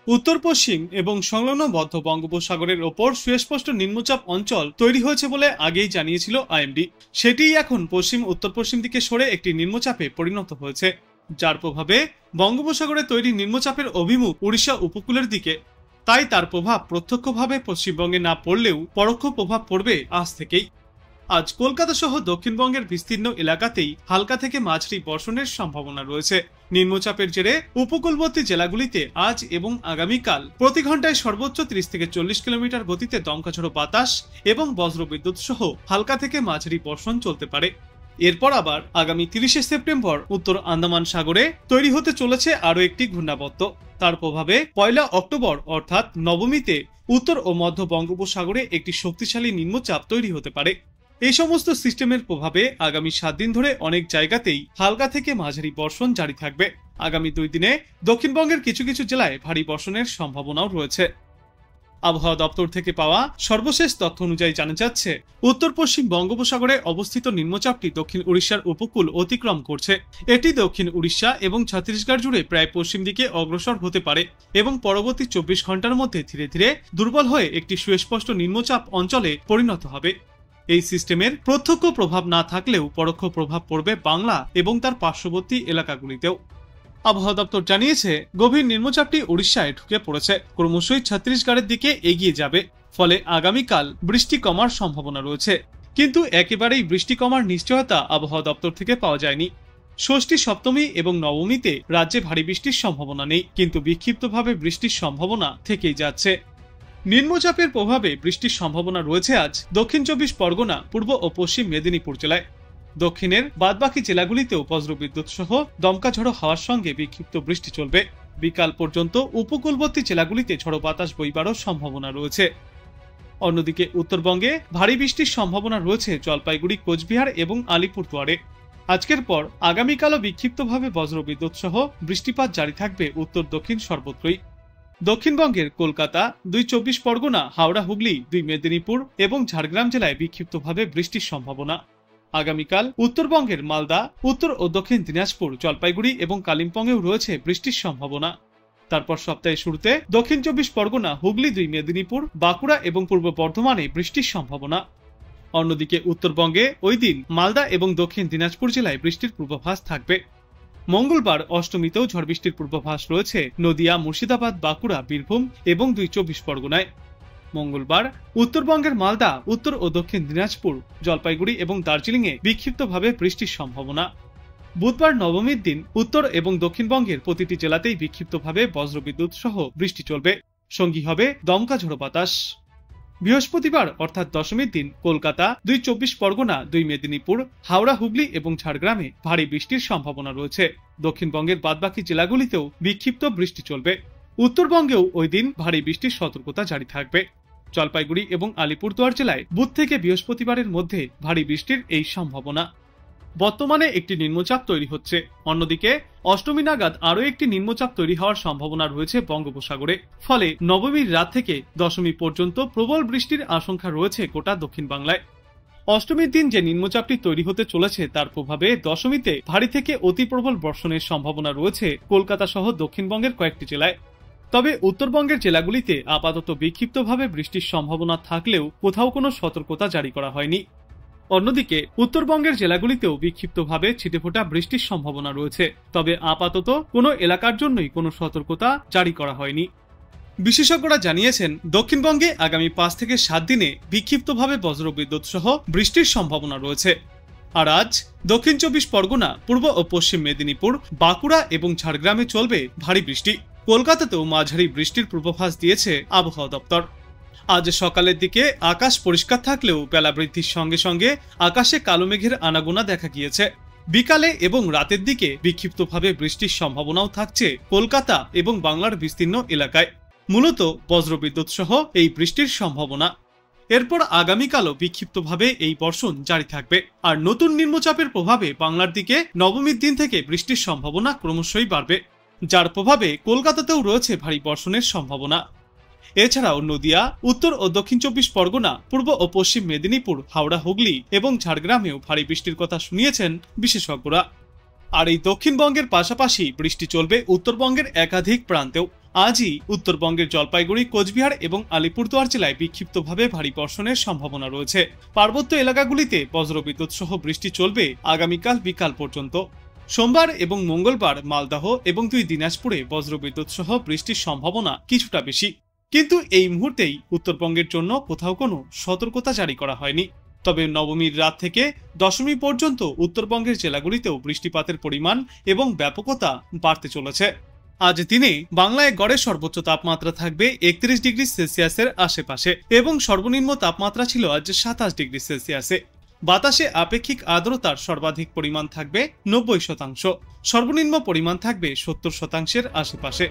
উত্তর পশ্চিম এবং সংলগ্ন মধ্য বঙ্গোপসাগরের ওপর সুস্পষ্ট নিম্নচাপ অঞ্চল তৈরি হয়েছে বলে আগেই জানিয়েছিল আইএমডি। সেটিই এখন পশ্চিম উত্তর পশ্চিম দিকে সরে একটি নিম্নচাপে পরিণত হয়েছে, যার প্রভাবে বঙ্গোপসাগরে তৈরি নিম্নচাপের অভিমুখ উড়িষ্যা উপকূলের দিকে। তাই তার প্রভাব প্রত্যক্ষভাবে পশ্চিমবঙ্গে না পড়লেও পরোক্ষ প্রভাব পড়বে আজ থেকেই। আজ কলকাতা সহ দক্ষিণবঙ্গের বিস্তীর্ণ এলাকাতেই হালকা থেকে মাঝারি বর্ষণের সম্ভাবনা রয়েছে। নিম্নচাপের জেরে উপকূলবর্তী জেলাগুলিতে আজ এবং আগামীকাল প্রতি ঘন্টায় সর্বোচ্চ 30 থেকে 40 কিলোমিটার গতিতে দমকাঝড়ো বাতাস এবং বজ্রবিদ্যুৎ সহ হালকা থেকে মাঝারি বর্ষণ চলতে পারে। এরপর আবার আগামী 30শে সেপ্টেম্বর উত্তর আন্দামান সাগরে তৈরি হতে চলেছে আরও একটি ঘূর্ণাবর্ত। তার প্রভাবে 1 অক্টোবর অর্থাৎ নবমীতে উত্তর ও মধ্য বঙ্গোপসাগরে একটি শক্তিশালী নিম্নচাপ তৈরি হতে পারে। এই সমস্ত সিস্টেমের প্রভাবে আগামী 7 দিন ধরে অনেক জায়গাতেই হালকা থেকে মাঝারি বর্ষণ জারি থাকবে। আগামী 2 দিনে দক্ষিণবঙ্গের কিছু কিছু জেলায় ভারী বর্ষণের সম্ভাবনাও রয়েছে। আবহাওয়া দপ্তর থেকে পাওয়া সর্বশেষ তথ্য অনুযায়ী জানা যাচ্ছে, উত্তর পশ্চিম বঙ্গোপসাগরে অবস্থিত নিম্নচাপটি দক্ষিণ উড়িষ্যার উপকূল অতিক্রম করছে। এটি দক্ষিণ উড়িষ্যা এবং ছত্তিশগড় জুড়ে প্রায় পশ্চিম দিকে অগ্রসর হতে পারে এবং পরবর্তী 24 ঘন্টার মধ্যে ধীরে ধীরে দুর্বল হয়ে একটি সুস্পষ্ট নিম্নচাপ অঞ্চলে পরিণত হবে। এই সিস্টেমের প্রত্যক্ষ প্রভাব না থাকলেও পরোক্ষ প্রভাব পড়বে বাংলা এবং তার পার্শ্ববর্তী এলাকাগুলিতেও। আবহাওয়া দপ্তর জানিয়েছে, গভীর নিম্নচাপটি উড়িষ্যায় ঢুকে পড়েছে, ক্রমশই ছত্তিশগড়ের দিকে এগিয়ে যাবে। ফলে আগামীকাল বৃষ্টি কমার সম্ভাবনা রয়েছে, কিন্তু একেবারেই বৃষ্টি কমার নিশ্চয়তা আবহাওয়া দপ্তর থেকে পাওয়া যায়নি। ষষ্ঠী, সপ্তমী এবং নবমীতে রাজ্যে ভারী বৃষ্টির সম্ভাবনা নেই, কিন্তু বিক্ষিপ্তভাবে বৃষ্টির সম্ভাবনা থেকেই যাচ্ছে। নিম্নচাপের প্রভাবে বৃষ্টির সম্ভাবনা রয়েছে আজ দক্ষিণ 24 পরগনা, পূর্ব ও পশ্চিম মেদিনীপুর জেলায়। দক্ষিণের বাদবাকি জেলাগুলিতেও বজ্রবিদ্যুৎ সহ দমকা ঝড়ো হাওয়ার সঙ্গে বিক্ষিপ্ত বৃষ্টি চলবে। বিকাল পর্যন্ত উপকূলবর্তী জেলাগুলিতে ঝড়ো বাতাস বইবারও সম্ভাবনা রয়েছে। অন্যদিকে উত্তরবঙ্গে ভারী বৃষ্টির সম্ভাবনা রয়েছে জলপাইগুড়ি, কোচবিহার এবং আলিপুরদুয়ারে। আজকের পর আগামীকালও বিক্ষিপ্তভাবে বজ্রবিদ্যুৎ সহ বৃষ্টিপাত জারি থাকবে উত্তর দক্ষিণ সর্বত্রই। দক্ষিণবঙ্গের কলকাতা, 2 24 পরগনা, হাওড়া, হুগলি, 2 মেদিনীপুর এবং ঝাড়গ্রাম জেলায় বিক্ষিপ্তভাবে বৃষ্টির সম্ভাবনা। আগামীকাল উত্তরবঙ্গের মালদা, উত্তর ও দক্ষিণ দিনাজপুর, জলপাইগুড়ি এবং কালিম্পংয়েও রয়েছে বৃষ্টির সম্ভাবনা। তারপর সপ্তাহের শুরুতে দক্ষিণ 24 পরগনা, হুগলি, 2 মেদিনীপুর, বাঁকুড়া এবং পূর্ব বর্ধমানে বৃষ্টির সম্ভাবনা। অন্যদিকে উত্তরবঙ্গে ওই দিন মালদা এবং দক্ষিণ দিনাজপুর জেলায় বৃষ্টির পূর্বাভাস থাকবে। মঙ্গলবার অষ্টমীতেও ঝড় বৃষ্টির পূর্বাভাস রয়েছে নদিয়া, মুর্শিদাবাদ, বাঁকুড়া, বীরভূম এবং 2 24 পরগনায়। মঙ্গলবার উত্তরবঙ্গের মালদা, উত্তর ও দক্ষিণ দিনাজপুর, জলপাইগুড়ি এবং দার্জিলিংয়ে বিক্ষিপ্তভাবে বৃষ্টির সম্ভাবনা। বুধবার নবমীর দিন উত্তর এবং দক্ষিণবঙ্গের প্রতিটি জেলাতেই বিক্ষিপ্তভাবে বজ্রবিদ্যুৎ সহ বৃষ্টি চলবে, সঙ্গী হবে দমকা ঝড়ো বাতাস। বৃহস্পতিবার অর্থাৎ দশমীর দিন কলকাতা, 2 24 পরগনা, 2 মেদিনীপুর, হাওড়া, হুগলি এবং ঝাড়গ্রামে ভারী বৃষ্টির সম্ভাবনা রয়েছে। দক্ষিণবঙ্গের বাদবাকি জেলাগুলিতেও বিক্ষিপ্ত বৃষ্টি চলবে। উত্তরবঙ্গেও ওই দিন ভারী বৃষ্টির সতর্কতা জারি থাকবে। জলপাইগুড়ি এবং আলিপুরদুয়ার জেলায় বুধ থেকে বৃহস্পতিবারের মধ্যে ভারী বৃষ্টির এই সম্ভাবনা। বর্তমানে একটি নিম্নচাপ তৈরি হচ্ছে, অন্যদিকে অষ্টমী নাগাদ আরও একটি নিম্নচাপ তৈরি হওয়ার সম্ভাবনা রয়েছে বঙ্গোপসাগরে। ফলে নবমীর রাত থেকে দশমী পর্যন্ত প্রবল বৃষ্টির আশঙ্কা রয়েছে গোটা দক্ষিণ বাংলায়। অষ্টমীর দিন যে নিম্নচাপটি তৈরি হতে চলেছে তার প্রভাবে দশমীতে ভারী থেকে অতি প্রবল বর্ষণের সম্ভাবনা রয়েছে কলকাতা সহ দক্ষিণবঙ্গের কয়েকটি জেলায়। তবে উত্তরবঙ্গের জেলাগুলিতে আপাতত বিক্ষিপ্তভাবে বৃষ্টির সম্ভাবনা থাকলেও কোথাও কোনো সতর্কতা জারি করা হয়নি। অন্যদিকে উত্তরবঙ্গের জেলাগুলিতেও বিক্ষিপ্তভাবে ছিটেফোঁটা বৃষ্টির সম্ভাবনা রয়েছে, তবে আপাতত কোনো এলাকার জন্যই কোনো সতর্কতা জারি করা হয়নি। বিশেষজ্ঞরা জানিয়েছেন, দক্ষিণবঙ্গে আগামী 5 থেকে 7 দিনে বিক্ষিপ্তভাবে বজ্রবিদ্যুৎ সহ বৃষ্টির সম্ভাবনা রয়েছে। আর আজ দক্ষিণ 24 পরগনা, পূর্ব ও পশ্চিম মেদিনীপুর, বাঁকুড়া এবং ঝাড়গ্রামে চলবে ভারী বৃষ্টি। কলকাতাতেও মাঝারি বৃষ্টির পূর্বাভাস দিয়েছে আবহাওয়া দপ্তর। আজ সকালের দিকে আকাশ পরিষ্কার থাকলেও বেলা বৃদ্ধির সঙ্গে সঙ্গে আকাশে কালো মেঘের আনাগোনা দেখা গিয়েছে। বিকালে এবং রাতের দিকে বিক্ষিপ্তভাবে বৃষ্টির সম্ভাবনাও থাকছে কলকাতা এবং বাংলার বিস্তীর্ণ এলাকায়। মূলত বজ্রবিদ্যুৎ সহ এই বৃষ্টির সম্ভাবনা। এরপর আগামীকালও বিক্ষিপ্তভাবে এই বর্ষণ জারি থাকবে। আর নতুন নিম্নচাপের প্রভাবে বাংলার দিকে নবমীর দিন থেকে বৃষ্টির সম্ভাবনা ক্রমশই বাড়বে, যার প্রভাবে কলকাতাতেও রয়েছে ভারী বর্ষণের সম্ভাবনা। এছাড়াও নদিয়া, উত্তর ও দক্ষিণ 24 পরগনা, পূর্ব ও পশ্চিম মেদিনীপুর, হাওড়া, হুগলি এবং ঝাড়গ্রামেও ভারী বৃষ্টির কথা শুনিয়েছেন বিশেষজ্ঞরা। আর এই দক্ষিণবঙ্গের পাশাপাশি বৃষ্টি চলবে উত্তরবঙ্গের একাধিক প্রান্তেও। আজই উত্তরবঙ্গের জলপাইগুড়ি, কোচবিহার এবং আলিপুরদুয়ার জেলায় বিক্ষিপ্তভাবে ভারী বর্ষণের সম্ভাবনা রয়েছে। পার্বত্য এলাকাগুলিতে বজ্রবিদ্যুৎ সহ বৃষ্টি চলবে আগামীকাল বিকাল পর্যন্ত। সোমবার এবং মঙ্গলবার মালদহ এবং 2 দিনাজপুরে বজ্রবিদ্যুৎ সহ বৃষ্টির সম্ভাবনা কিছুটা বেশি, কিন্তু এই মুহূর্তেই উত্তরবঙ্গের জন্য কোথাও কোনো সতর্কতা জারি করা হয়নি। তবে নবমীর রাত থেকে দশমী পর্যন্ত উত্তরবঙ্গের জেলাগুলিতেও বৃষ্টিপাতের পরিমাণ এবং ব্যাপকতা বাড়তে চলেছে। আজ দিনে বাংলায় গড়ে সর্বোচ্চ তাপমাত্রা থাকবে 31 ডিগ্রি সেলসিয়াসের আশেপাশে এবং সর্বনিম্ন তাপমাত্রা ছিল আজ 27 ডিগ্রি সেলসিয়াসে। বাতাসে আপেক্ষিক আর্দ্রতার সর্বাধিক পরিমাণ থাকবে 90%, সর্বনিম্ন পরিমাণ থাকবে 70%-এর আশেপাশে।